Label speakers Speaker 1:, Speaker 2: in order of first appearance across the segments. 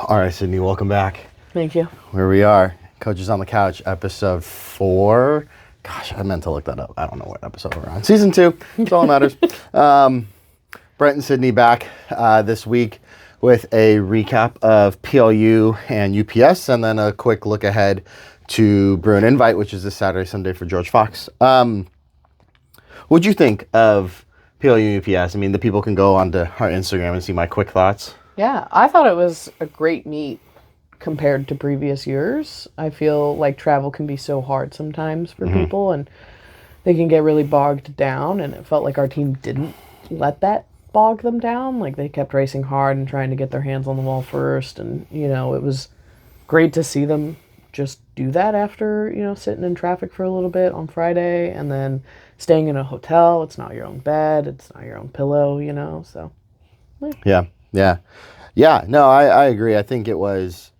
Speaker 1: All right, Sydney, welcome back.
Speaker 2: Thank you.
Speaker 1: Where we are, Coaches on the Couch, episode 4. Gosh, I meant to look that up. I don't know what episode we're on. Season 2, that's all that matters. Brent and Sydney back this week with a recap of PLU and UPS, and then a quick look ahead to Bruin Invite, which is this Saturday, Sunday for George Fox. What'd you think of PLU UPS? I mean, the people can go onto our Instagram and see my quick thoughts.
Speaker 2: Yeah, I thought it was a great meet compared to previous years. I feel like travel can be so hard sometimes for people, and they can get really bogged down, and it felt like our team didn't let that bog them down. Like, they kept racing hard and trying to get their hands on the wall first, and, you know, it was great to see them just do that after, you know, sitting in traffic for a little bit on Friday, and then staying in a hotel. It's not your own bed, it's not your own pillow, you know, so.
Speaker 1: Yeah, no, I agree. I think it was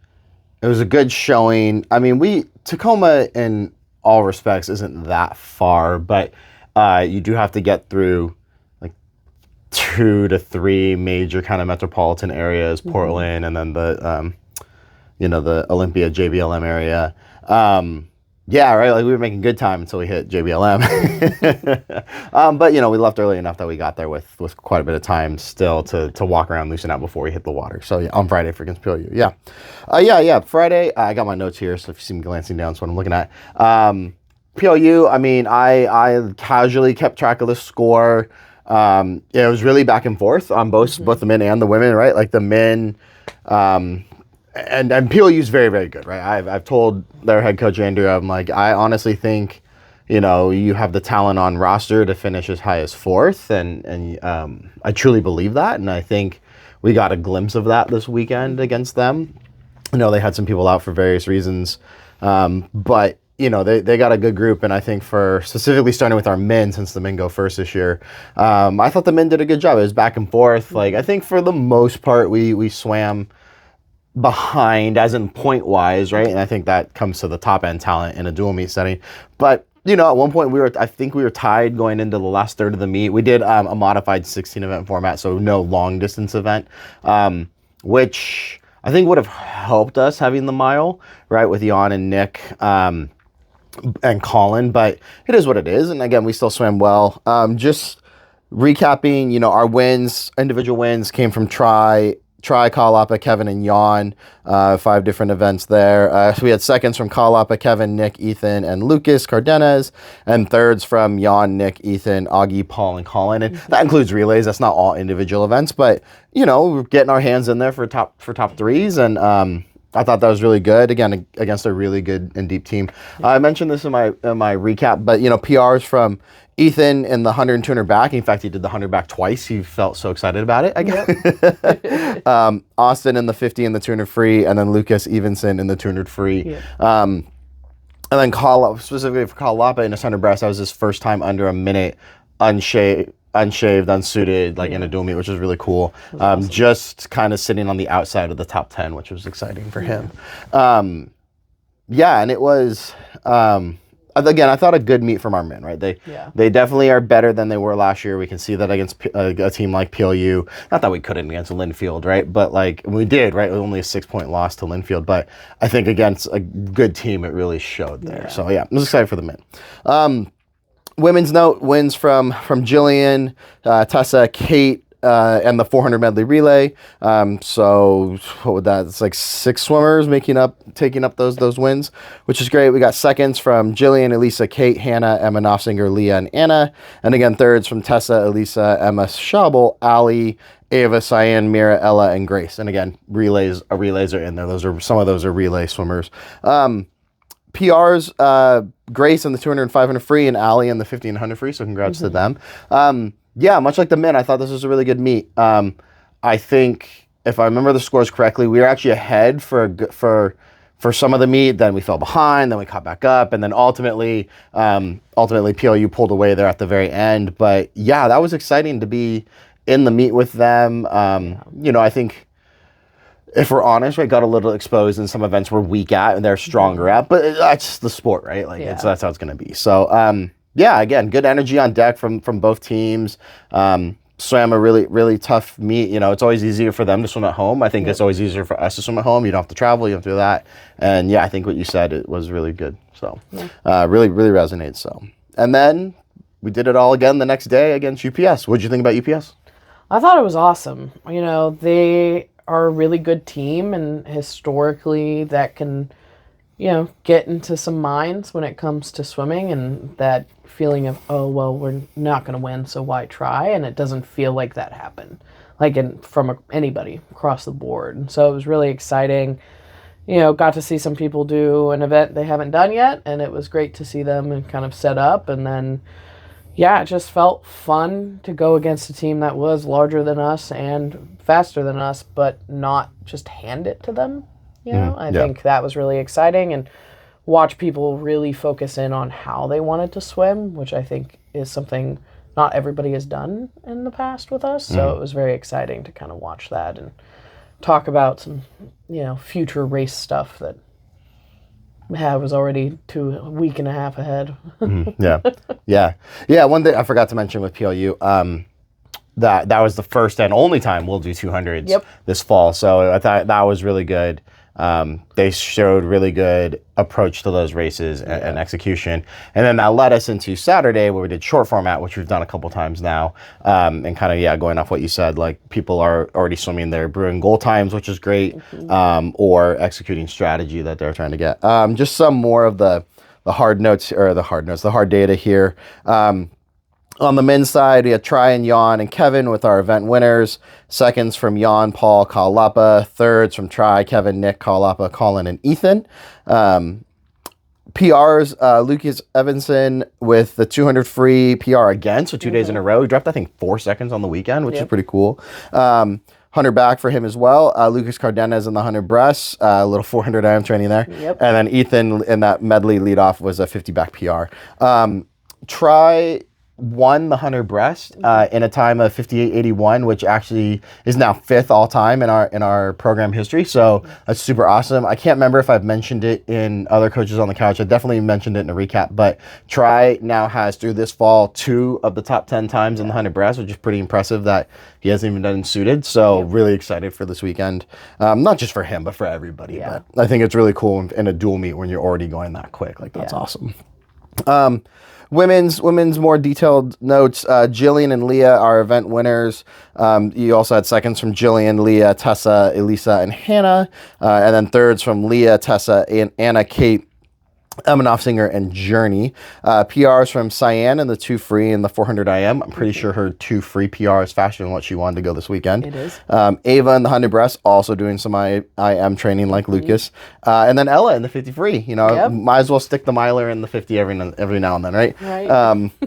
Speaker 1: a good showing. I mean, Tacoma in all respects isn't that far, but you do have to get through like 2 to 3 major kind of metropolitan areas, Portland, and then the Olympia JBLM area. Yeah, right. Like, we were making good time until we hit JBLM. But, you know, we left early enough that we got there with quite a bit of time still to walk around, loosen out before we hit the water. So, yeah, on Friday for against PLU. Yeah. Friday, I got my notes here, so if you see me glancing down, that's what I'm looking at. PLU, I mean, I casually kept track of the score. It was really back and forth on both the men and the women, right? Like, the men... And PLU is very, very good, right? I've told their head coach, Andrew, I'm like, I honestly think, you know, you have the talent on roster to finish as high as 4th, and I truly believe that, and I think we got a glimpse of that this weekend against them. You know, they had some people out for various reasons, but, you know, they got a good group, and I think for specifically starting with our men, since the men go first this year, I thought the men did a good job. It was back and forth. Like, I think for the most part, we swam behind, as in point wise, right? And I think that comes to the top end talent in a dual meet setting. But, you know, at one point I think we were tied going into the last third of the meet. We did a modified 16 event format, so no long distance event, which I think would have helped us having the mile, right, with Jan and Nick and Colin, but it is what it is. And again, we still swam well. Just recapping, you know, our wins, individual wins came from Kalapa, Kevin, and Jan, 5 different events there. So we had seconds from Kalapa, Kevin, Nick, Ethan, and Lucas Cardenas, and thirds from Jan, Nick, Ethan, Augie, Paul, and Colin. And that includes relays. That's not all individual events, but, you know, we're getting our hands in there for top threes, and I thought that was really good, again, against a really good and deep team. I mentioned this in my recap, but, you know, PRs from Ethan in the 100 and 200 back. In fact, he did the 100 back twice. He felt so excited about it, I guess. Yep. Austin in the 50 and the 200 free, and then Lucas Evenson in the 200 free. Yep. And then specifically for Kalapa in his 100 breast, that was his first time under a minute unshaved, unsuited, like in a dual meet, which was really cool. Awesome. Just kind of sitting on the outside of the top 10, which was exciting for him. And it was... again, I thought a good meet from our men, right? They definitely are better than they were last year. We can see that against a team like PLU. Not that we couldn't against Linfield, right? But like we did, right? It was only a 6-point loss to Linfield, but I think against a good team, it really showed there. Yeah. So yeah, I was excited for the men. Women's note wins from Jillian, Tessa, Kate, and the 400 medley relay. So what would that? It's like 6 swimmers taking up those wins, which is great. We got seconds from Jillian, Elisa, Kate, Hannah, Emma Knopfsinger, Leah, and Anna. And again, thirds from Tessa, Elisa, Emma Schabel, Ali, Ava, Cyan, Mira, Ella, and Grace. And again, relays are in there. Some of those are relay swimmers. PRs, Grace in the 200 and 500 free, and Ali in the 50 and 100 free. So congrats to them. Yeah, much like the men, I thought this was a really good meet. I think, if I remember the scores correctly, we were actually ahead for some of the meet, then we fell behind, then we caught back up, and then ultimately PLU pulled away there at the very end. But yeah, that was exciting to be in the meet with them. You know, I think, if we're honest, we got a little exposed in some events we're weak at and they're stronger at, but that's the sport, right? Like, that's how it's going to be. So, yeah, again, good energy on deck from both teams. swam a really, really tough meet. You know, it's always easier for them to swim at home. I think it's always easier for us to swim at home. You don't have to travel. You don't have to do that. And yeah, I think what you said, it was really good. So really, really resonates. So, and then we did it all again the next day against UPS. What did you think about UPS?
Speaker 2: I thought it was awesome. You know, they are a really good team, and historically that can, you know, get into some minds when it comes to swimming, and that feeling of, oh, well, we're not going to win, so why try? And it doesn't feel like that happened, like from anybody across the board. And so it was really exciting. You know, got to see some people do an event they haven't done yet, and it was great to see them and kind of set up. And then, yeah, it just felt fun to go against a team that was larger than us and faster than us, but not just hand it to them. You know, I think that was really exciting, and watch people really focus in on how they wanted to swim, which I think is something not everybody has done in the past with us. So it was very exciting to kind of watch that and talk about some, you know, future race stuff that was already a week and a half ahead. Yeah. One thing I forgot to mention with PLU, that was the first and only time we'll do 200s this fall. So I thought that was really good. They showed really good approach to those races and execution. And then that led us into Saturday where we did short format, which we've done a couple times now. And kind of, going off what you said, like people are already swimming their Bruin goal times, which is great, or executing strategy that they're trying to get. Just some more of the hard data here. On the men's side, we had Tri and Jan and Kevin with our event winners. Seconds from Jan, Paul, Kalapa. Thirds from Tri, Kevin, Nick, Kalapa, Colin, and Ethan. PRs, Lucas Evanson with the 200 free PR again, so 2 days in a row. He dropped, I think, 4 seconds on the weekend, which is pretty cool. 100 back for him as well. Lucas Cardenas in the 100 breasts, a little 400 IM training there. And then Ethan in that medley leadoff was a 50 back PR. Tri won the 100 breast in a time of 58.81, which actually is now 5th all time in our program history. So that's super awesome. I can't remember if I've mentioned it in other Coaches on the Couch. I definitely mentioned it in a recap, but Tri now has through this fall 2 of the top 10 times in the 100 breast, which is pretty impressive that he hasn't even done suited. So really excited for this weekend. Not just for him, but for everybody. But I think it's really cool in a dual meet when you're already going that quick. Like that's awesome. Women's more detailed notes. Jillian and Leah are event winners. You also had seconds from Jillian, Leah, Tessa, Elisa, and Hannah. And then thirds from Leah, Tessa, and Anna, Kate, Emma Singer, and Journey. PRs from Cyan and the 2 free and the 400 IM. I'm pretty sure her 2 free PR is faster than what she wanted to go this weekend. It is. Ava in the 100 breast, also doing some IM training like Lucas. And then Ella in the 50 free. You know, might as well stick the miler in the 50 every now and then, right?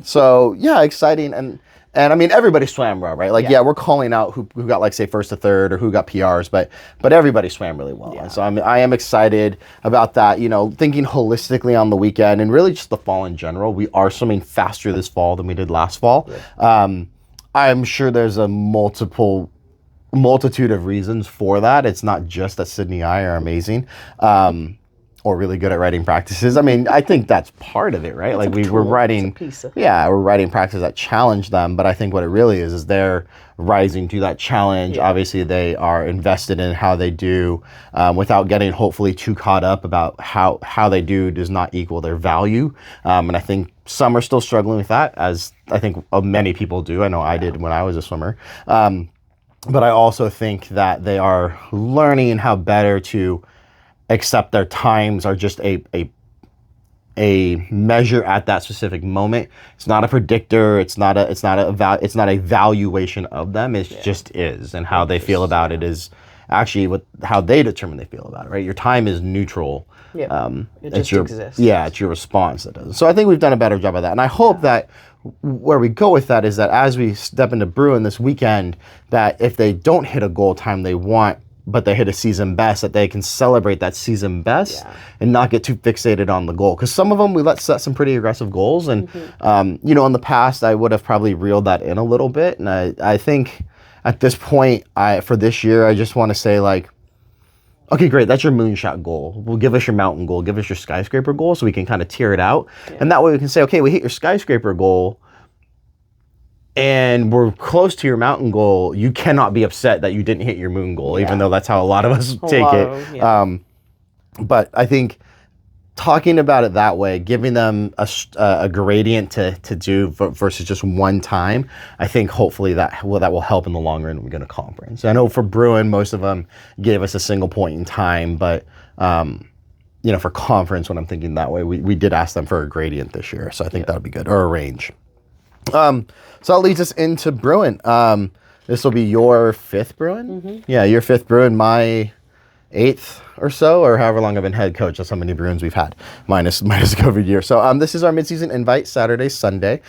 Speaker 2: So, yeah, exciting. And I mean, everybody swam well, right? Like, we're calling out who got, like, say, first to third or who got PRs, but everybody swam really well. And so I am excited about that, you know, thinking holistically on the weekend and really just the fall in general. We are swimming faster this fall than we did last fall. I'm sure there's a multitude of reasons for that. It's not just that Sydney and I are amazing. Or really good at writing practices. I mean, I think that's part of it, right? Like we're writing practices that challenge them, but I think what it really is they're rising to that challenge. Obviously, they are invested in how they do without getting hopefully too caught up about how they do does not equal their value. And I think some are still struggling with that, as I think many people do. I know I did when I was a swimmer. But I also think that they are learning how better to accept their times are just a measure at that specific moment. It's not a predictor. It's not a valuation of them. It just is, and how they feel about it is actually how they determine they feel about it. Right, your time is neutral. It just exists. It's your response that does. So I think we've done a better job of that, and I hope that where we go with that is that as we step into Bruin this weekend, that if they don't hit a goal time they want, but they hit a season best, that they can celebrate that season best and not get too fixated on the goal. Because some of them, we let set some pretty aggressive goals. And, you know, in the past, I would have probably reeled that in a little bit. And I think at this point, for this year, I just want to say, like, okay, great, that's your moonshot goal. Well, give us your mountain goal. Give us your skyscraper goal so we can kind of tier it out. And that way we can say, okay, we hit your skyscraper goal.
Speaker 1: and we're close to your mountain goal, you cannot be upset that you didn't hit your moon goal, even though that's how a lot of us take it. But I think talking about it that way, giving them a gradient to do versus just one time, I think hopefully that will help in the long run when we go to conference. I know for Bruin, most of them gave us a single point in time, but for conference, when I'm thinking that way, we did ask them for a gradient this year, so I think that would be good, or a range. So that leads us into Bruin. This will be your 5th Bruin? Yeah, your 5th Bruin, my 8th or so, or however long I've been head coach. That's how many Bruins we've had, minus COVID year. So this is our midseason invite, Saturday, Sunday.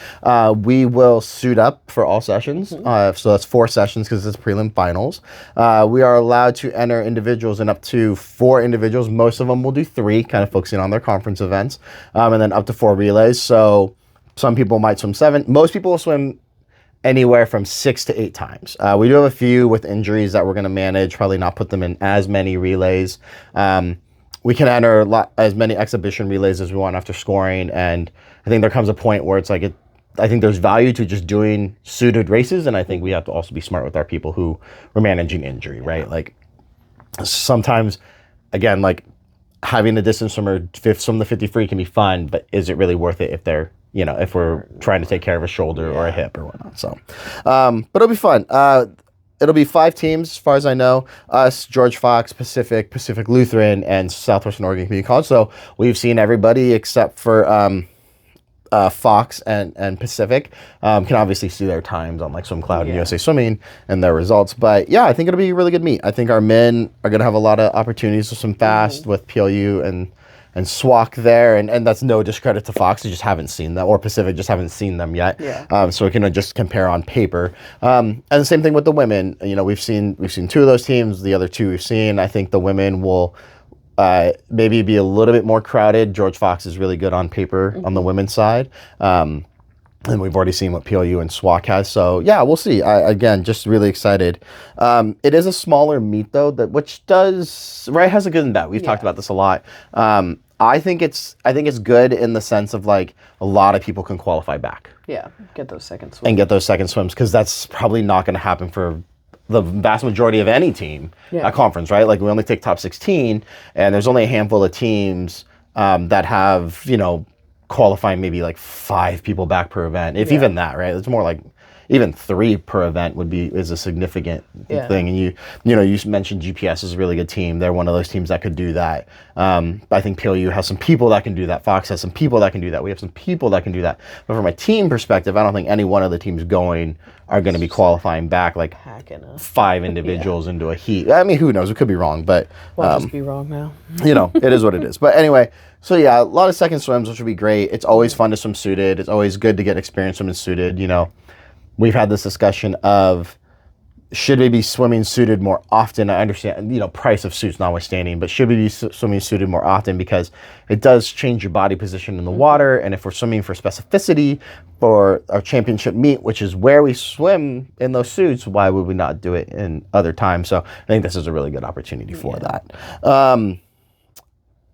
Speaker 1: We will suit up for all sessions. So that's 4 sessions because it's prelim finals. We are allowed to enter individuals in up to 4 individuals. Most of them will do 3, kind of focusing on their conference events, and then up to 4 relays. So some people might swim 7. Most people will swim anywhere from 6 to 8 times. We do have a few with injuries that we're going to manage, probably not put them in as many relays. We can enter as many exhibition relays as we want after scoring, and I think there comes a point where it's like I think there's value to just doing suited races, and I think we have to also be smart with our people who we're managing injury, right? Like sometimes, again, like having a distance swimmer swim the 50 free can be fun, but is it really worth it if they're if we're trying to take care of a shoulder or a hip or whatnot. So, but it'll be fun. It'll be 5 teams, as far as I know. Us, George Fox, Pacific Lutheran, and Southwestern Oregon Community College. So we've seen everybody except for Fox and Pacific. Can obviously see their times on like Swim Cloud and USA Swimming and their results. But yeah, I think it'll be a really good meet. I think our men are going to have a lot of opportunities to swim fast with PLU and SWAC there, and that's no discredit to Fox. We just haven't seen them, or Pacific just haven't seen them yet. So we can just compare on paper. And the same thing with the women. We've seen 2 of those teams. The other 2 we've seen. I think the women will maybe be a little bit more crowded. George Fox is really good on paper on the women's side. And we've already seen what PLU and SWAC has. So yeah, we'll see. Again, just really excited. It is a smaller meet though, which has a good and bad. We've talked about this a lot. I think it's good in the sense of like a lot of people can qualify back.
Speaker 2: Yeah, get those second swims.
Speaker 1: And get those second swims, because that's probably not going to happen for the vast majority of any team at conference, right? Like we only take top 16, and there's only a handful of teams that have, qualifying maybe like 5 people back per event, if even that, right? It's more like even 3 per event is a significant thing. And you mentioned GPS is a really good team. They're one of those teams that could do that. I think PLU has some people that can do that. Fox has some people that can do that. We have some people that can do that. But from a team perspective, I don't think any one of the teams are going to be qualifying back like 5 individuals into a heat. I mean, who knows? It could be wrong, but
Speaker 2: we'll just be wrong now.
Speaker 1: It is what it is. But anyway, so yeah, a lot of second swims, which would be great. It's always fun to swim suited. It's always good to get experience swimming suited. We've had this discussion of should we be swimming suited more often? I understand, price of suits notwithstanding, but should we be swimming suited more often, because it does change your body position in the water. And if we're swimming for specificity for our championship meet, which is where we swim in those suits, why would we not do it in other times? So I think this is a really good opportunity for that.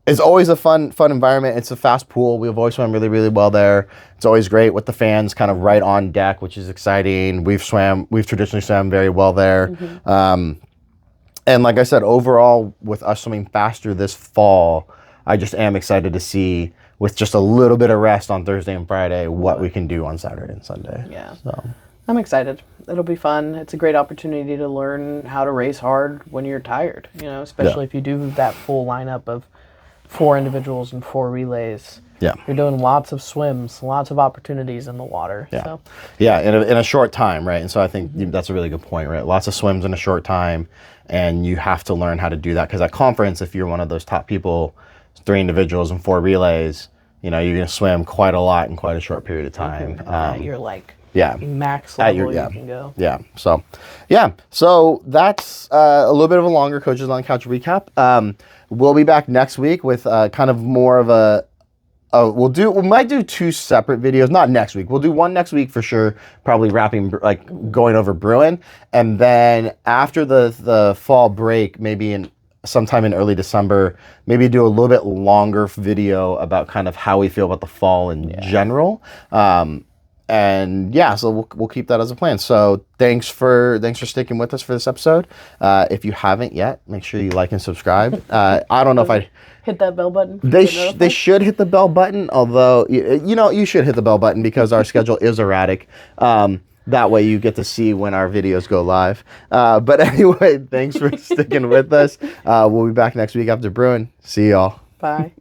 Speaker 1: It's always a fun environment. It's a fast pool. We've always swum really, really well there. It's always great with the fans kind of right on deck, which is exciting. We've traditionally swam very well there. And like I said, overall, with us swimming faster this fall, I just am excited to see, with just a little bit of rest on Thursday and Friday, what we can do on Saturday and Sunday.
Speaker 2: Yeah. So I'm excited. It'll be fun. It's a great opportunity to learn how to race hard when you're tired, especially if you do that full lineup of 4 individuals and 4 relays. Yeah. You're doing lots of swims, lots of opportunities in the water.
Speaker 1: Yeah.
Speaker 2: So.
Speaker 1: Yeah, in a short time, right? And so I think that's a really good point, right? Lots of swims in a short time, and you have to learn how to do that, because at conference, if you're one of those top people, 3 individuals and 4 relays, you're going to swim quite a lot in quite a short period of time.
Speaker 2: You're like max level you can go. Yeah.
Speaker 1: So that's a little bit of a longer Coaches on Couch recap. We'll be back next week with kind of more of a. We might do 2 separate videos. Not next week. We'll do one next week for sure. Probably going over Bruin, and then after the fall break, maybe sometime in early December, maybe do a little bit longer video about kind of how we feel about the fall in general. And yeah, so we'll keep that as a plan. So thanks for sticking with us for this episode. If you haven't yet, make sure you like and subscribe. I don't know if I
Speaker 2: hit that bell button.
Speaker 1: they should hit the bell button. Although you should hit the bell button because our schedule is erratic. That way you get to see when our videos go live. But anyway, thanks for sticking with us. We'll be back next week after Bruin. See y'all.
Speaker 2: Bye.